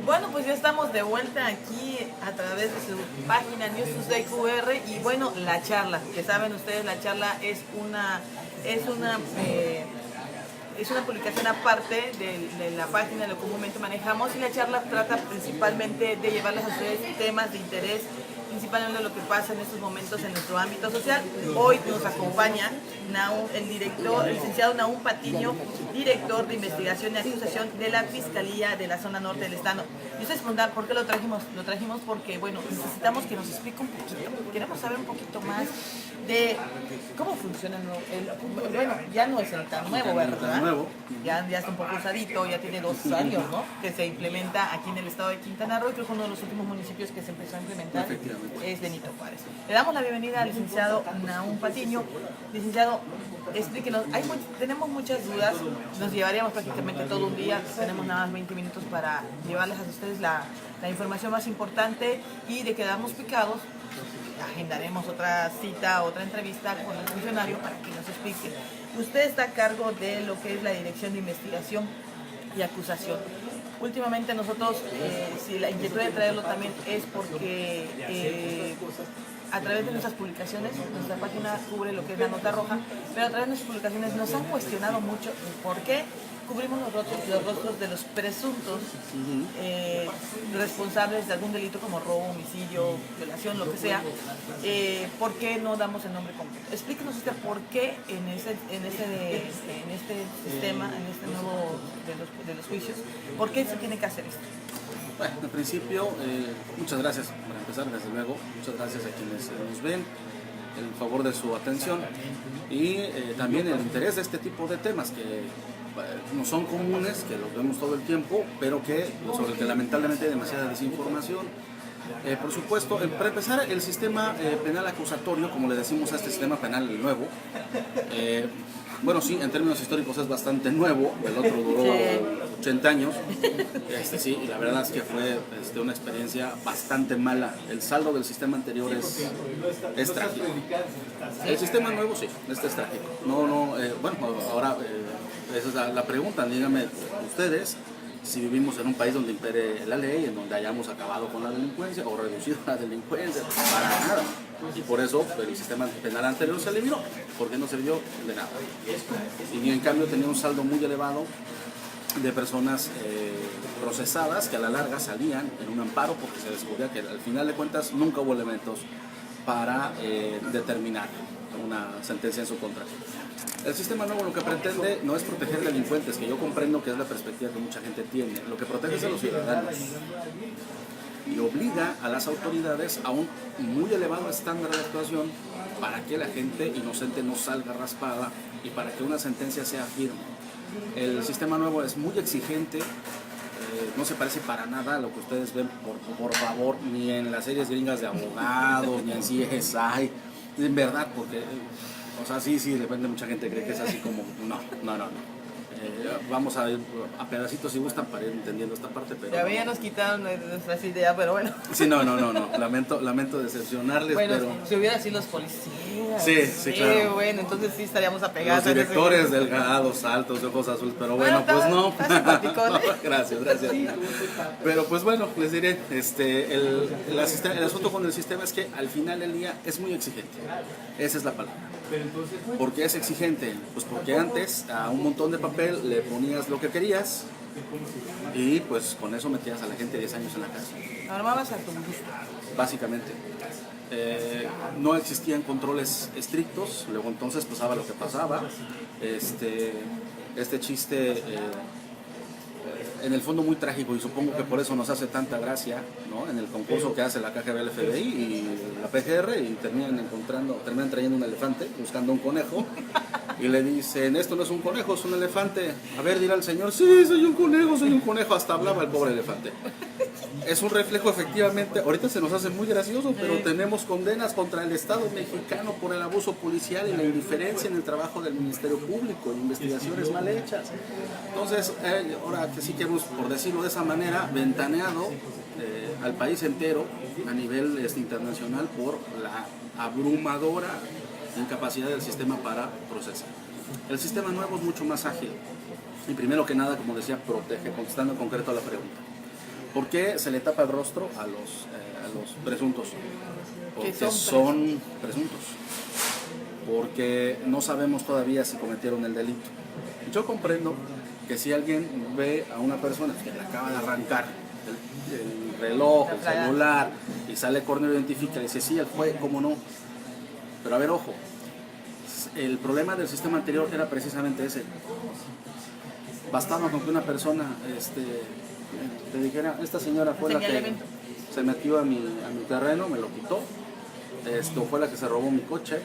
Bueno, pues ya estamos de vuelta aquí a través de su página News Tuesday QR y bueno, la charla, que saben ustedes, la charla es una es una publicación aparte de la página de lo que comúnmente manejamos, y la charla trata principalmente de llevarles a ustedes temas de interés, principalmente lo que pasa en estos momentos en nuestro ámbito social. Hoy nos acompaña el licenciado Nahum Patiño, director de investigación y acusación de la Fiscalía de la zona norte del estado. Y ustedes preguntan por qué lo trajimos. Lo trajimos porque, bueno, necesitamos que nos explique un poquito, queremos saber un poquito más de cómo funciona bueno, ya no es el tan nuevo, ¿verdad? Ya está un poco usadito, ya tiene 2 años, ¿no? Que se implementa aquí en el estado de Quintana Roo, y creo que uno de los últimos municipios que se empezó a implementar es Benito Juárez. Le damos la bienvenida al licenciado Nahum Patiño. Licenciado, explíquenos, tenemos muchas dudas, nos llevaríamos prácticamente todo un día, tenemos nada más 20 minutos para llevarles a ustedes la información más importante, y de quedarnos picados, agendaremos otra cita, otra entrevista con el funcionario para que nos explique. Usted está a cargo de lo que es la Dirección de Investigación y Acusación. Últimamente nosotros, si la inquietud de traerlo también es porque a través de nuestras publicaciones, nuestra página cubre lo que es la nota roja, pero a través de nuestras publicaciones nos han cuestionado mucho por qué cubrimos los rostros de los presuntos responsables de algún delito como robo, homicidio, violación, lo que sea. ¿Por qué no damos el nombre completo? Explíquenos usted por qué en este sistema, en este nuevo de los juicios, ¿por qué se tiene que hacer esto? Bueno, en principio, muchas gracias para empezar, desde luego. Muchas gracias a quienes nos ven, el favor de su atención y también el interés de este tipo de temas que no son comunes, que los vemos todo el tiempo, pero sobre el que lamentablemente hay demasiada desinformación. Por supuesto, para empezar, el sistema penal acusatorio, como le decimos a este sistema penal nuevo, bueno, sí, en términos históricos es bastante nuevo, el otro duró 80 años, sí, y la verdad es que fue una experiencia bastante mala. El saldo del sistema anterior es trágico. El sistema nuevo sí, es trágico. Bueno, ahora esa es la pregunta, díganme ustedes si vivimos en un país donde impere la ley, en donde hayamos acabado con la delincuencia o reducido la delincuencia, para nada. Y por eso el sistema penal anterior se eliminó, porque no sirvió de nada. Y en cambio tenía un saldo muy elevado de personas procesadas que a la larga salían en un amparo, porque se descubría que al final de cuentas nunca hubo elementos para determinar una sentencia en su contra. El sistema nuevo lo que pretende no es proteger delincuentes, que yo comprendo que es la perspectiva que mucha gente tiene. Lo que protege es a los ciudadanos y obliga a las autoridades a un muy elevado estándar de actuación para que la gente inocente no salga raspada y para que una sentencia sea firme. El sistema nuevo es muy exigente, no se parece para nada a lo que ustedes ven, por favor, ni en las series gringas de abogados, ni en CSI, en verdad, porque... O sea, sí, de repente mucha gente cree que es así como, no. Vamos a ir a pedacitos si gustan para ir entendiendo esta parte, pero... Ya nos quitaron nuestras ideas, pero bueno. Sí, no, lamento decepcionarles, bueno, pero... si hubiera sido los policías. Sí, claro. Bueno, entonces sí estaríamos apegados. Los directores delgados, altos, de ojos azules, pero bueno, pues no. Gracias. Pero pues bueno, les diré, el asunto con el sistema es que al final del día es muy exigente. Esa es la palabra. ¿Por qué es exigente? Pues porque antes a un montón de papel le ponías lo que querías y pues con eso metías a la gente 10 años en la cárcel. Armabas a tu gusto. Básicamente. No existían controles estrictos, luego entonces pasaba lo que pasaba. Este chiste en el fondo muy trágico, y supongo que por eso nos hace tanta gracia, ¿no? En el concurso que hace la KGB, el FBI y la PGR, y terminan trayendo un elefante buscando un conejo y le dicen, esto no es un conejo, es un elefante. A ver, dirá el señor, sí, soy un conejo, hasta hablaba el pobre elefante. Es un reflejo, efectivamente, ahorita se nos hace muy gracioso, pero tenemos condenas contra el Estado mexicano por el abuso policial y la indiferencia en el trabajo del Ministerio Público, investigaciones mal hechas. Entonces, ahora que sí que hemos, por decirlo de esa manera, ventaneado al país entero a nivel internacional por la abrumadora incapacidad del sistema para procesar. El sistema nuevo es mucho más ágil y primero que nada, como decía, protege, contestando en concreto a la pregunta. ¿Por qué se le tapa el rostro a los presuntos? Porque Que son presuntos. Porque no sabemos todavía si cometieron el delito. Yo comprendo que si alguien ve a una persona que le acaba de arrancar el reloj, el celular, y sale corno, identifica y dice, sí, él fue, cómo no. Pero a ver, ojo, el problema del sistema anterior era precisamente ese. Bastaba con que una persona te dijera, esta señora fue la que se metió a mi terreno, me lo quitó, fue la que se robó mi coche,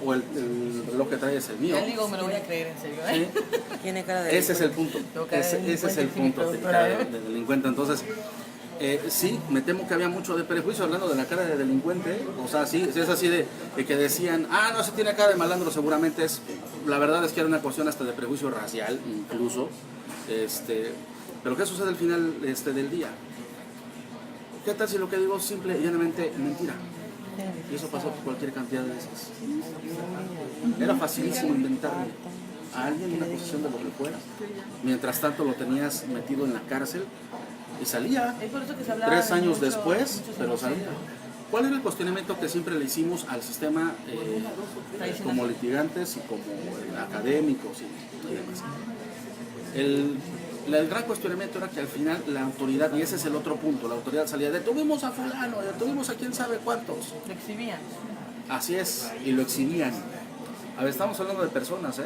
o el reloj que trae es el mío. Ya digo, me lo voy a creer, en serio, ¿eh? ¿Sí? Tiene cara de Ese es el punto. Ese es el punto de delincuente. Entonces, sí, me temo que había mucho de prejuicio hablando de la cara de delincuente. O sea, sí, es así de que decían, no, se tiene cara de malandro, seguramente es. La verdad es que era una cuestión hasta de prejuicio racial, incluso. Pero ¿qué sucede al final del día? ¿Qué tal si lo que digo es simple y llanamente mentira? Y eso pasó por cualquier cantidad de veces. Era facilísimo inventarle a alguien una acusación de lo que fuera. Mientras tanto lo tenías metido en la cárcel y salía. Es por eso que se hablaba 3 años mucho, después, pero salía. ¿Cuál era el cuestionamiento que siempre le hicimos al sistema como litigantes y como académicos y demás? El gran cuestionamiento era que al final la autoridad, y ese es el otro punto, la autoridad salía, detuvimos a fulano, detuvimos a quién sabe cuántos. Lo exhibían. Así es, y lo exhibían. A ver, estamos hablando de personas,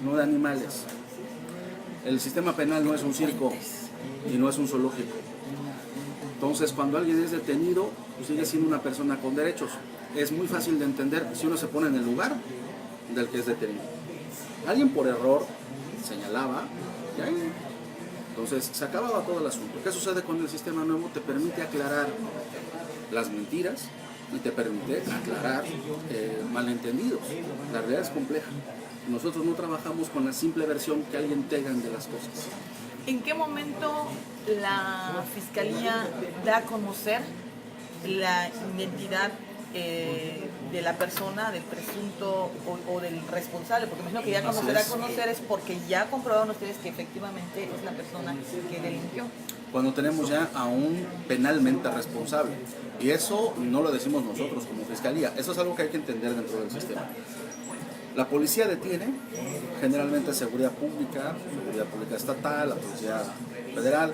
no de animales. El sistema penal no es un circo y no es un zoológico. Entonces, cuando alguien es detenido, pues sigue siendo una persona con derechos. Es muy fácil de entender si uno se pone en el lugar del que es detenido. Alguien por error señalaba, y ahí, entonces se acababa todo el asunto. ¿Qué sucede con el sistema nuevo? Te permite aclarar las mentiras y te permite aclarar malentendidos. La realidad es compleja. Nosotros no trabajamos con la simple versión que alguien tenga de las cosas. ¿En qué momento la Fiscalía da a conocer la identidad de la persona, del presunto o del responsable? Porque me imagino que ya cuando se da a conocer es porque ya comprobaron ustedes que efectivamente es la persona que delinquió. Cuando tenemos ya a un penalmente responsable. Y eso no lo decimos nosotros como Fiscalía, eso es algo que hay que entender dentro del sistema. La policía detiene, generalmente seguridad pública estatal, la policía federal,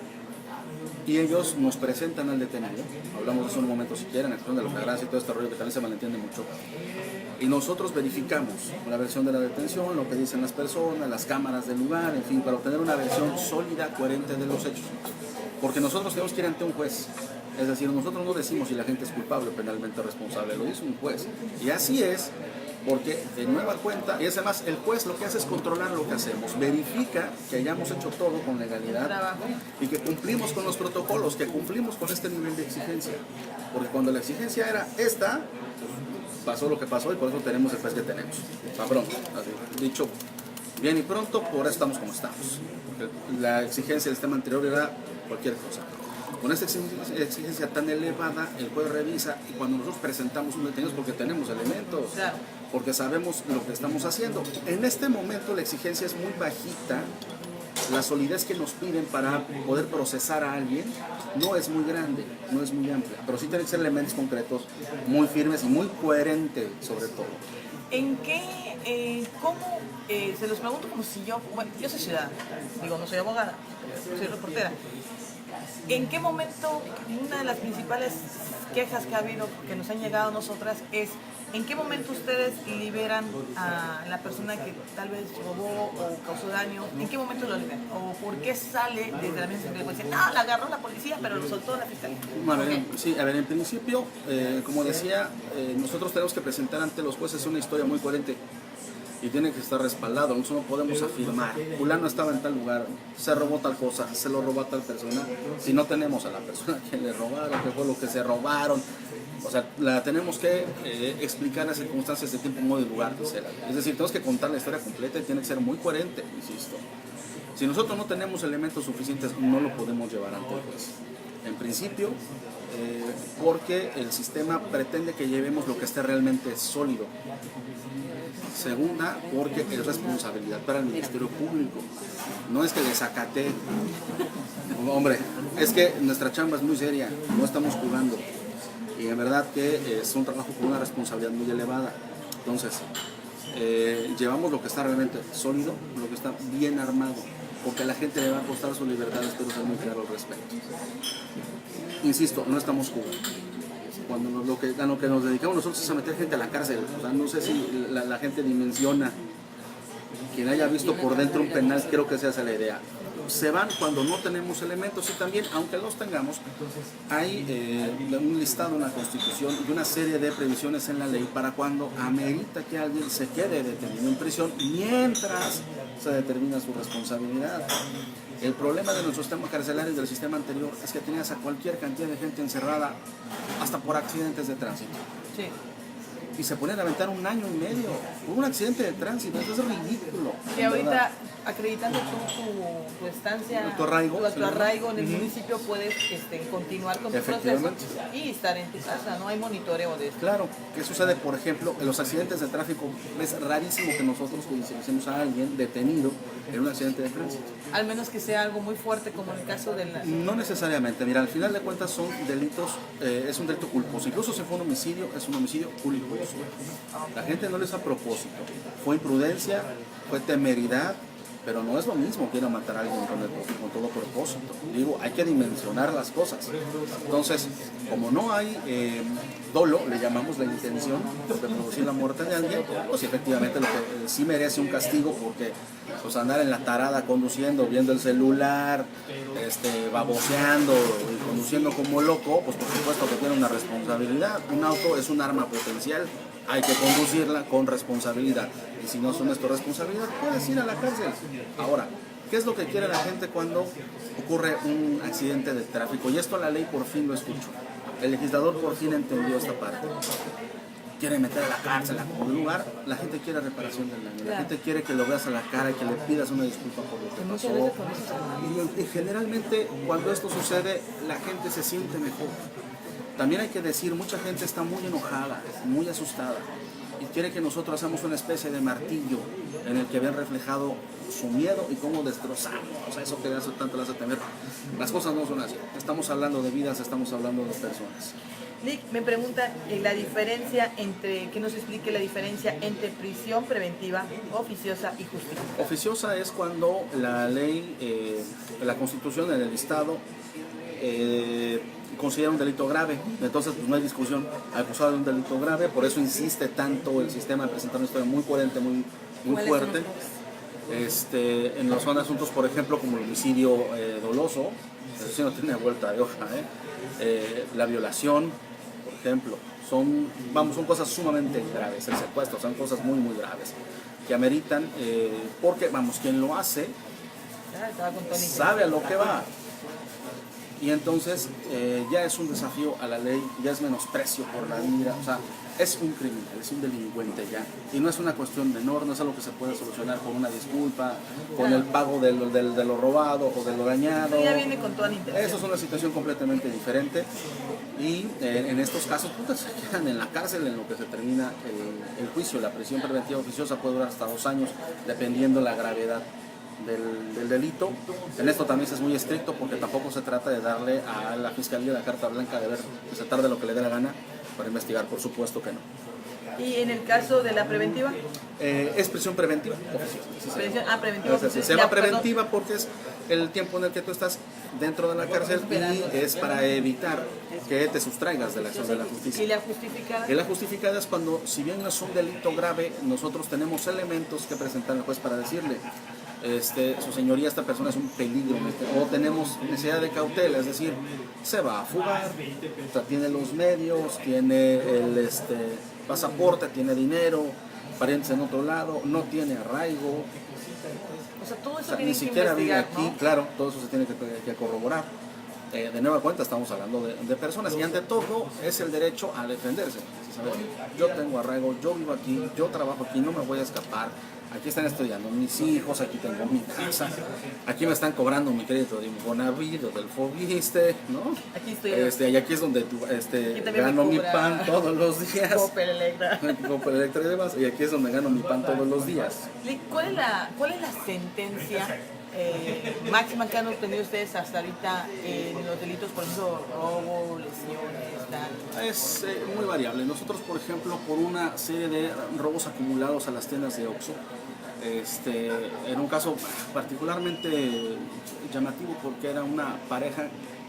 y ellos nos presentan al detenido. Hablamos de eso en un momento si quieren, acción de la flagrancia y todo este rollo que también se malentiende mucho. Y nosotros verificamos la versión de la detención, lo que dicen las personas, las cámaras del lugar, en fin, para obtener una versión sólida, coherente de los hechos. Porque nosotros tenemos que ir ante un juez. Es decir, nosotros no decimos si la gente es culpable o penalmente responsable, lo dice un juez. Y así es, porque de nueva cuenta, y además el juez lo que hace es controlar lo que hacemos, verifica que hayamos hecho todo con legalidad y que cumplimos con los protocolos, que cumplimos con este nivel de exigencia. Porque cuando la exigencia era esta, pasó lo que pasó y por eso tenemos el juez que tenemos. Pabrón, dicho bien y pronto, por eso estamos como estamos. Porque la exigencia del sistema anterior era cualquier cosa. Con esta exigencia tan elevada, el juez revisa y cuando nosotros presentamos un detenido es porque tenemos elementos, Claro. porque sabemos lo que estamos haciendo. En este momento la exigencia es muy bajita, la solidez que nos piden para poder procesar a alguien no es muy grande, no es muy amplia, pero sí tienen que ser elementos concretos, muy firmes y muy coherentes sobre todo. ¿En qué, cómo, se los pregunto como si yo soy ciudadana, digo, no soy abogada, soy reportera. ¿En qué momento, una de las principales quejas que ha habido, que nos han llegado a nosotras, es en qué momento ustedes liberan a la persona que tal vez robó o causó daño? ¿En qué momento lo liberan? ¿O por qué sale desde la misma que dicen, la agarró la policía, pero lo soltó la fiscalía? A ver, en principio, como decía, nosotros tenemos que presentar ante los jueces una historia muy coherente. Y tiene que estar respaldado, nosotros no podemos afirmar, fulano estaba en tal lugar, se robó tal cosa, se lo robó a tal persona, si no tenemos a la persona que le robaron, qué fue lo que se robaron. O sea, la tenemos que explicar las circunstancias de tiempo, modo y lugar. Es decir, tenemos que contar la historia completa y tiene que ser muy coherente, insisto. Si nosotros no tenemos elementos suficientes, no lo podemos llevar ante el juez. En principio, porque el sistema pretende que llevemos lo que esté realmente sólido. Segunda, porque es responsabilidad para el Ministerio Público. No es que les acate. Hombre, es que nuestra chamba es muy seria, no estamos jugando. Y en verdad que es un trabajo con una responsabilidad muy elevada. Entonces, llevamos lo que está realmente sólido, lo que está bien armado, porque a la gente le va a costar su libertad, espero ser muy claro al respecto. Insisto, no estamos jugando. Cuando a lo que nos dedicamos nosotros es a meter gente a la cárcel. O sea, no sé si la gente dimensiona. Quien haya visto por dentro un penal, creo que esa es la idea. Se van cuando no tenemos elementos, y también, aunque los tengamos, hay un listado en la Constitución y una serie de previsiones en la ley para cuando amerita que alguien se quede detenido en prisión mientras se determina su responsabilidad. El problema de nuestro sistema carcelario y del sistema anterior es que tenías a cualquier cantidad de gente encerrada, hasta por accidentes de tránsito. Sí. Y se ponen a aventar 1 año y medio por un accidente de tránsito. Eso es ridículo. Y ahorita, acreditando tu estancia, tu arraigo en el municipio, puedes continuar con tu proceso y estar en tu casa. No hay monitoreo de esto. Claro. ¿Qué sucede? Por ejemplo, en los accidentes de tráfico es rarísimo que nosotros coincidamos a alguien detenido en un accidente de tránsito. Al menos que sea algo muy fuerte, como en el caso de la... No necesariamente. Mira, al final de cuentas son delitos, es un delito culposo. Incluso si fue un homicidio, es un homicidio culposo. La gente no lo hizo a propósito. Fue imprudencia, fue temeridad, pero no es lo mismo que ir a matar a alguien con todo propósito. Digo, hay que dimensionar las cosas. Entonces, como no hay dolo, le llamamos la intención de producir la muerte de alguien, pues efectivamente lo que sí merece un castigo, porque pues andar en la tarada conduciendo, viendo el celular, baboseando y conduciendo como loco, pues por supuesto que tiene una responsabilidad. Un auto es un arma potencial, hay que conducirla con responsabilidad. Y si no asumes tu responsabilidad, puedes ir a la cárcel. Ahora, ¿qué es lo que quiere la gente cuando ocurre un accidente de tráfico? Y esto la ley por fin lo escuchó. El legislador por fin entendió esta parte. Quiere meter a la cárcel a como lugar, la gente quiere reparación del daño, la gente quiere que lo veas a la cara y que le pidas una disculpa por lo que pasó. Y generalmente cuando esto sucede, la gente se siente mejor. También hay que decir, mucha gente está muy enojada, muy asustada, y quiere que nosotros hagamos una especie de martillo en el que vean reflejado su miedo y cómo destrozamos. O sea, eso que tanto le hace temer. Las cosas no son así. Estamos hablando de vidas, estamos hablando de personas. Lick me pregunta la diferencia que nos explique la diferencia entre prisión preventiva, oficiosa y justificada. Oficiosa es cuando la ley, la Constitución en el Estado considera un delito grave, entonces pues no hay discusión, acusado de un delito grave, por eso insiste tanto el sistema en presentar una historia muy coherente, muy fuerte. Son asuntos, por ejemplo, como el homicidio doloso, eso sí no tiene vuelta de hoja, la violación, por ejemplo, son cosas sumamente graves, el secuestro, son cosas muy graves, que ameritan, porque quien lo hace sabe a lo que va. Y entonces ya es un desafío a la ley, ya es menosprecio por la vida, o sea, es un criminal, es un delincuente ya. Y no es una cuestión menor, no es algo que se puede solucionar con una disculpa, con el pago de lo robado o de lo dañado. Ya viene con toda la intención. Eso es una situación completamente diferente. Y en estos casos pues, se quedan en la cárcel en lo que se termina el juicio. La prisión preventiva oficiosa puede durar hasta 2 años, dependiendo la gravedad del delito. En esto también es muy estricto, porque tampoco se trata de darle a la Fiscalía la carta blanca de ver que se tarde lo que le dé la gana para investigar, por supuesto que no. ¿Y en el caso de la preventiva? Es prisión preventiva oficiosa. Preventiva. Se llama preventiva porque es el tiempo en el que tú estás dentro de la cárcel y es para evitar que te sustraigas de la acción de la justicia. ¿Y la justificada? Y la justificada es cuando, si bien no es un delito grave, nosotros tenemos elementos que presentar al juez para decirle: su señoría, esta persona es un peligro, o tenemos necesidad de cautela, es decir, se va a fugar, o sea, tiene los medios, tiene el pasaporte, tiene dinero, parientes en otro lado, no tiene arraigo, o sea, todo eso ni siquiera vive aquí, ¿no? Claro, todo eso se tiene que corroborar. De nueva cuenta estamos hablando de personas, y ante todo es el derecho a defenderse. ¿Sabes? Yo tengo arraigo, yo vivo aquí, yo trabajo aquí, no me voy a escapar. aquí están estudiando mis hijos, aquí tengo mi casa, aquí me están cobrando mi crédito de Infonavit o del Fobiste, ¿no? Aquí estoy. Y aquí es donde gano mi pan todos los días. Coppel, Electra. Coppel, Electra y demás, y aquí es donde gano mi pan todos los días. ¿Cuál es la sentencia máxima que han obtenido ustedes hasta ahorita en los delitos, por ejemplo, robo, lesiones, tal? Es muy variable. Nosotros, por ejemplo, por una serie de robos acumulados a las tiendas de Oxxo, en un caso particularmente llamativo porque era una pareja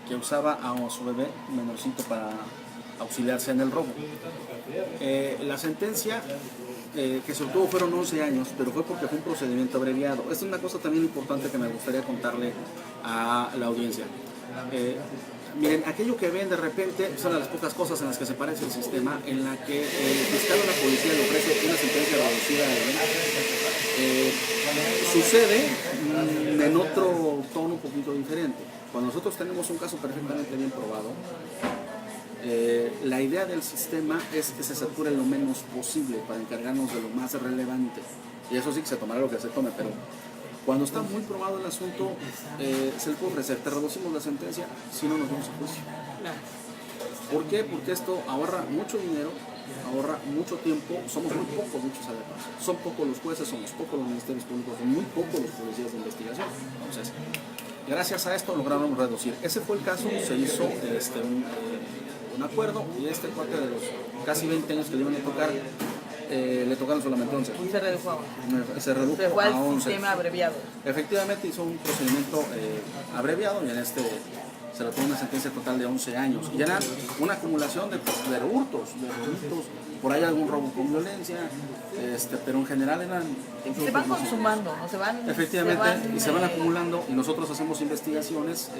que usaba a su bebé menorcito para auxiliarse en el robo. La sentencia que se obtuvo fueron 11 años, pero fue porque fue un procedimiento abreviado. Esta es una cosa también importante que me gustaría contarle a la audiencia. Miren, aquello que ven de repente son de las pocas cosas en las que se parece el sistema, en la que el fiscal o la policía le ofrece una sentencia reducida a él. Sucede en otro tono un poquito diferente. Cuando nosotros tenemos un caso perfectamente bien probado, la idea del sistema es que se sature lo menos posible para encargarnos de lo más relevante. Y eso sí que se tomará lo que se tome, pero cuando está muy probado el asunto, se le puede ofrecer, te reducimos la sentencia si no nos vamos a juicio. ¿Por qué? Porque esto ahorra mucho dinero, ahorra mucho tiempo, somos muy pocos, muchos además. Son pocos los jueces, somos pocos los ministerios públicos, son muy pocos los policías de investigación. Entonces, gracias a esto logramos reducir. Ese fue el caso, se hizo un acuerdo y este cuate de los casi 20 años que le iban a tocar, le tocaron solamente 11. Y se redujo a 11. Se redujo Se fue a al 11. sistema abreviado. Efectivamente hizo un procedimiento abreviado y en se le tuvo una sentencia total de 11 años. Y era una acumulación de hurtos, delitos, por ahí algún robo con violencia, pero en general eran... Se van consumando, ¿no? Efectivamente, se van acumulando y nosotros hacemos investigaciones,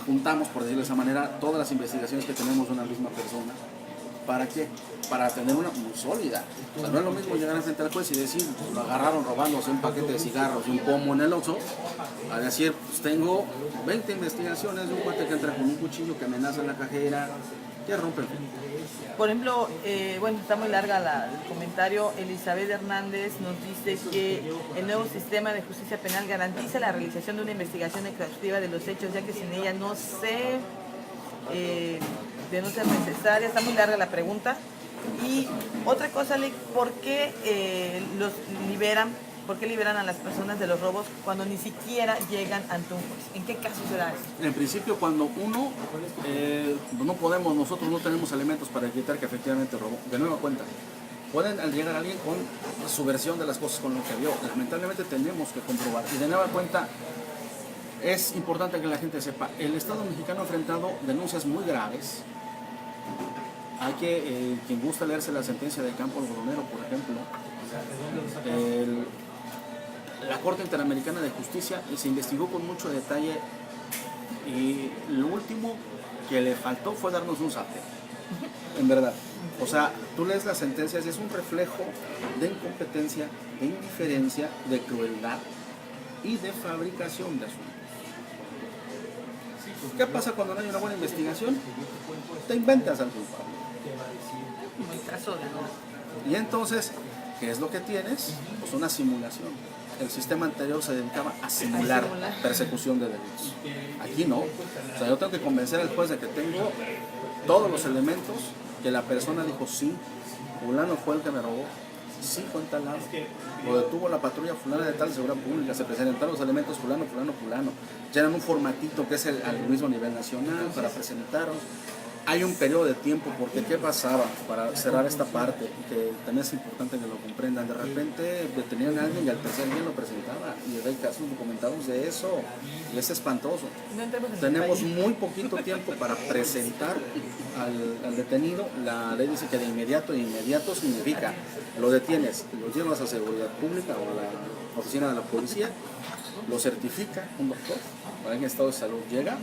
juntamos, por decirlo de esa manera, todas las investigaciones que tenemos de una misma persona. ¿Para qué? Para tener una muy sólida. O sea, no es lo mismo llegar frente al juez y decir, lo agarraron robándose un paquete de cigarros y un pomo en el Oxxo, a decir, pues tengo 20 investigaciones de un cuate que entra con un cuchillo, que amenaza en la cajera, que rompe el fin. Por ejemplo, bueno, está muy larga el comentario. Elizabeth Hernández nos dice que el nuevo sistema de justicia penal garantiza la realización de una investigación exhaustiva de los hechos, ya que sin ella de no ser necesaria. Está muy larga la pregunta. Y otra cosa, ¿por qué ¿por qué liberan a las personas de los robos cuando ni siquiera llegan ante un juez? ¿En qué caso se da eso? En principio, cuando uno, nosotros no tenemos elementos para evitar que efectivamente robó, de nueva cuenta. Pueden llegar a alguien con su versión de las cosas, con lo que vio. Lamentablemente tenemos que comprobar. Y de nueva cuenta, es importante que la gente sepa, el Estado mexicano ha enfrentado denuncias muy graves. Hay quien gusta leerse la sentencia de Campo Algodonero, por ejemplo, la Corte Interamericana de Justicia se investigó con mucho detalle y lo último que le faltó fue darnos un zape, en verdad. O sea, tú lees las sentencias y es un reflejo de incompetencia, de indiferencia, de crueldad y de fabricación de asuntos. ¿Qué pasa cuando no hay una buena investigación? Te inventas al culpable. Y entonces, ¿qué es lo que tienes? Pues una simulación. El sistema anterior se dedicaba a simular persecución de delitos. Aquí no. O sea, yo tengo que convencer al juez de que tengo todos los elementos, que la persona dijo, sí, fulano fue el que me robó, sí fue en tal lado, lo detuvo la patrulla fulana de tal seguridad pública, se presentaron los elementos fulano. Llenan un formatito que es al mismo nivel nacional para presentarlos. Hay un periodo de tiempo, porque ¿qué pasaba? Para cerrar esta parte, que también es importante que lo comprendan, de repente detenían a alguien y al tercer día lo presentaba, y hay casos documentados de eso, y es espantoso. Tenemos muy poquito tiempo para presentar al detenido. La ley dice que de inmediato, y inmediato significa, lo detienes, lo llevas a seguridad pública o a la oficina de la policía, lo certifica un doctor, para que el estado de salud llega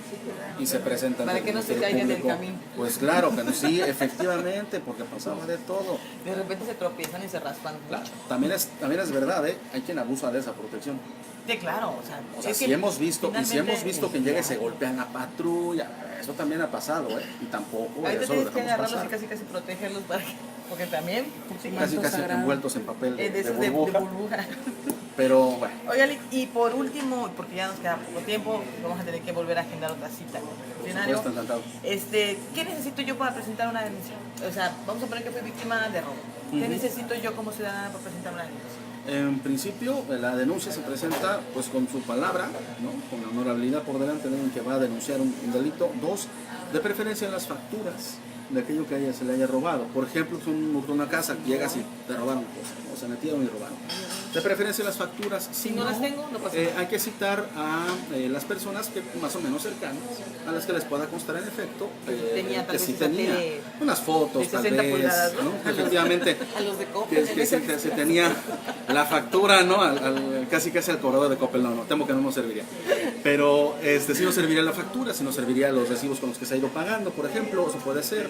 y se presenta. Para que no se caiga en el camino. Pues claro, que no, sí, efectivamente, porque pasaba de todo. De repente se tropiezan y se raspan. Claro, también es verdad, hay quien abusa de esa protección. Sí, claro, o sea si hemos visto que llega y se golpean la patrulla, eso también ha pasado, y tampoco. Ahí te tienes que agarrarlos y casi protegerlos para que... porque también casi envueltos en papel de esos de burbuja. de burbuja. Pero bueno. Oigan, y por último, porque ya nos queda poco tiempo, vamos a tener que volver a agendar otra cita con el funcionario. Por supuesto, encantado. ¿Qué necesito yo para presentar una denuncia? O sea, vamos a poner que fui víctima de robo. ¿Qué necesito yo como ciudadana para presentar una denuncia? En principio, la denuncia se presenta pues con su palabra, ¿no? Con la honorabilidad por delante de alguien que va a denunciar un delito. 2, de preferencia las facturas de aquello que se le haya robado. Por ejemplo, si uno hurtó una casa, llegas y te robaron cosas, ¿no? Se metieron y robaron. De preferencia las facturas. Si no las tengo, no pasa nada. Hay que citar a las personas que más o menos cercanas, a las que les pueda constar en efecto que sí tenía unas fotos, tal vez, pulgadas, ¿no? ¿no? Efectivamente, A los de Coppel. que se tenía la factura, ¿no? Casi al cobrador de Coppel, no, temo que no nos serviría. Pero sí nos serviría la factura, sí nos serviría los recibos con los que se ha ido pagando, por ejemplo, eso puede ser.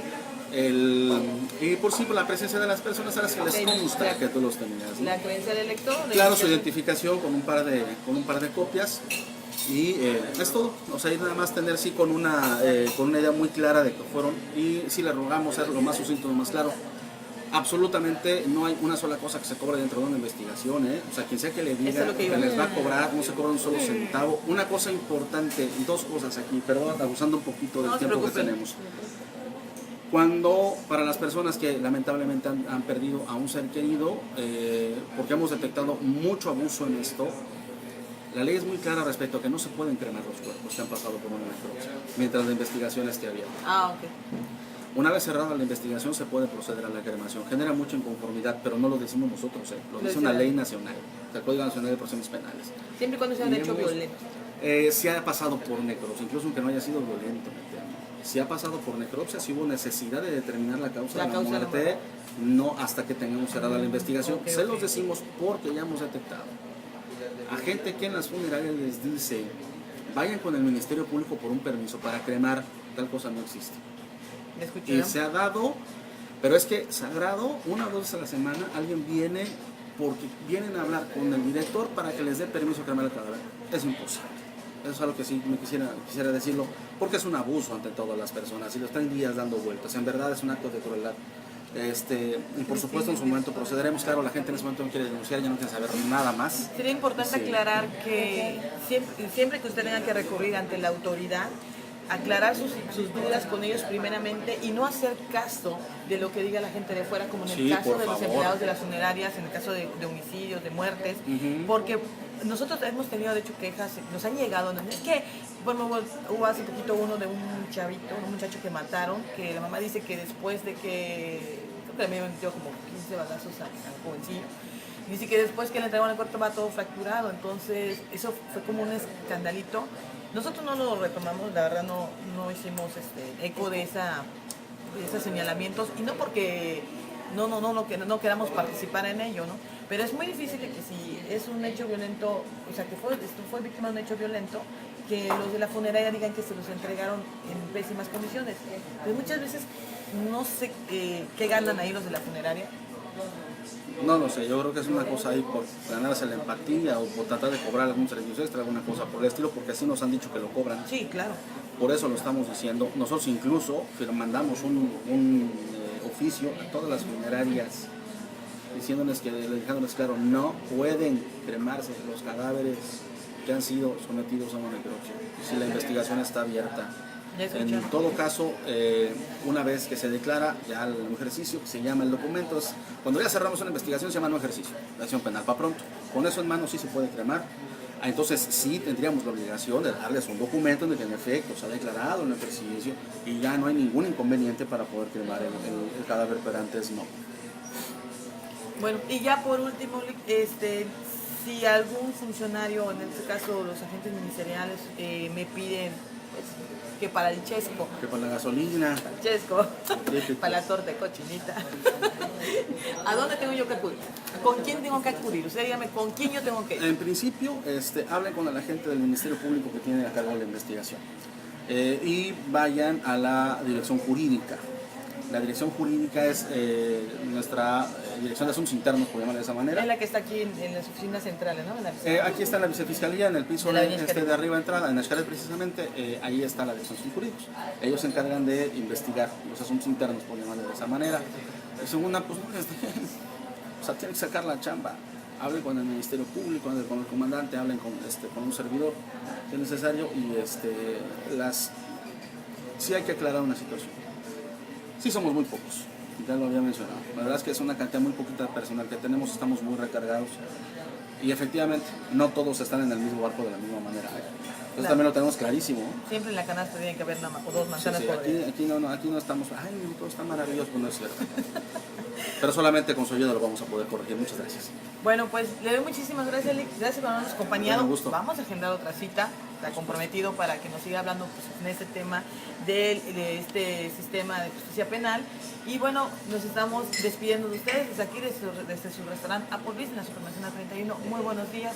Y por sí, por la presencia de las personas a las que les consta que tú los tenías, ¿no? La creencia del lector. Claro, su identificación con un par de copias y es todo. O sea, y nada más tener sí con una idea muy clara de que fueron, y si le rogamos ser lo más sucinto, lo más claro. Absolutamente no hay una sola cosa que se cobre dentro de una investigación, ¿eh? O sea, quien sea que le diga que les va a cobrar, no se cobra un solo centavo. Una cosa importante, 2 cosas aquí, perdón, abusando un poquito del tiempo que tenemos. Cuando para las personas que lamentablemente han perdido a un ser querido, porque hemos detectado mucho abuso en esto, la ley es muy clara respecto a que no se pueden cremar los cuerpos que han pasado por una necropsia, mientras la investigación esté abierta. Una vez cerrada la investigación se puede proceder a la cremación. Genera mucha inconformidad, pero no lo decimos nosotros, lo dice una ley nacional, el Código Nacional de Procedimientos Penales. Siempre y cuando sea un hecho violento. Si ha pasado por necropsia, incluso aunque no haya sido violento, si ha pasado por necropsia, si hubo necesidad de determinar la causa de la muerte, no hasta que tengamos cerrada la investigación. Se los decimos porque ya hemos detectado a gente que en las funerarias les dice, vayan con el Ministerio Público por un permiso para cremar, tal cosa no existe. Y se ha dado, pero es que sagrado, 1 o 2 veces a la semana, alguien viene porque vienen a hablar con el director para que les dé permiso a cremar el cadáver. Es imposible. Eso es algo que sí me quisiera decirlo, porque es un abuso ante todas las personas y lo están días dando vueltas. En verdad es un acto de crueldad. Y por supuesto en su momento procederemos. Claro, la gente en ese momento no quiere denunciar, ya no quiere saber nada más. Sería importante aclarar que siempre que usted tenga que recurrir ante la autoridad, aclarar sus dudas con ellos primeramente y no hacer caso de lo que diga la gente de fuera, como en el caso de los empleados de las funerarias, en el caso de homicidios, de muertes, porque nosotros hemos tenido de hecho quejas, nos han llegado, ¿no? Es que, bueno, hubo hace poquito uno de un muchacho que mataron, que la mamá dice que después de que, creo que le metió como 15 balazos al jovencillo, dice que después que le entregaron el cuerpo va todo fracturado, entonces eso fue como un escandalito. Nosotros no lo retomamos, la verdad no hicimos eco de esos señalamientos, y no porque no queramos participar en ello, ¿no? Pero es muy difícil que si es un hecho violento, o sea, que fue víctima de un hecho violento, que los de la funeraria digan que se los entregaron en pésimas condiciones. Pues muchas veces no sé qué ganan ahí los de la funeraria. No lo sé, yo creo que es una cosa ahí por ganarse la empatía o por tratar de cobrar algún servicio extra, alguna cosa por el estilo, porque así nos han dicho que lo cobran. Sí, claro. Por eso lo estamos diciendo. Nosotros incluso mandamos un oficio a todas las funerarias dejándoles claro, no pueden cremarse los cadáveres que han sido sometidos a una necropsia si la investigación está abierta. En todo caso, una vez que se declara ya el ejercicio, que se llama el documento, cuando ya cerramos una investigación se llama no ejercicio, la acción penal para pronto. Con eso en mano sí se puede cremar. Entonces sí tendríamos la obligación de darles un documento en el que en efecto se ha declarado el ejercicio y ya no hay ningún inconveniente para poder cremar el cadáver, pero antes no. Bueno, y ya por último, si algún funcionario, en este caso los agentes ministeriales, me piden que para el chesco, que para la gasolina, para el chesco, para la torta de cochinita, ¿a dónde tengo yo que acudir? ¿Con quién tengo que acudir? Usted dígame, ¿con quién yo tengo que ir? En principio, hablen con el agente del Ministerio Público que tiene a cargo de la investigación y vayan a la dirección jurídica. La dirección jurídica es nuestra dirección de asuntos internos, por llamarla de esa manera. Es la que está aquí en las oficinas centrales, ¿no? Aquí está la vicefiscalía, en el piso de arriba entrada, en Xcaret precisamente, ahí está la dirección de asuntos jurídicos. Ellos se encargan de investigar los asuntos internos, por llamarla de esa manera. Segunda, pues no les dejen. O sea, tienen que sacar la chamba. Hablen con el Ministerio Público, con el comandante, hablen con un servidor, si es necesario, y sí hay que aclarar una situación. Sí somos muy pocos, ya lo había mencionado. La verdad es que es una cantidad muy poquita de personal que tenemos, estamos muy recargados. Y efectivamente, no todos están en el mismo barco de la misma manera. Eso también lo tenemos clarísimo. Siempre en la canasta tiene que haber o dos manzanas Sí, podridas. aquí no estamos, ay, todo está maravilloso, pues no es cierto. Pero solamente con su ayuda lo vamos a poder corregir. Muchas gracias. Bueno, pues le doy muchísimas gracias, Lick. Gracias por habernos acompañado. Un gusto. Vamos a agendar otra cita. Está comprometido para que nos siga hablando pues, en este tema de este sistema de justicia penal. Y bueno, nos estamos despidiendo de ustedes desde aquí, desde su restaurante Applebee's en la Supermanzana 31. Muy buenos días.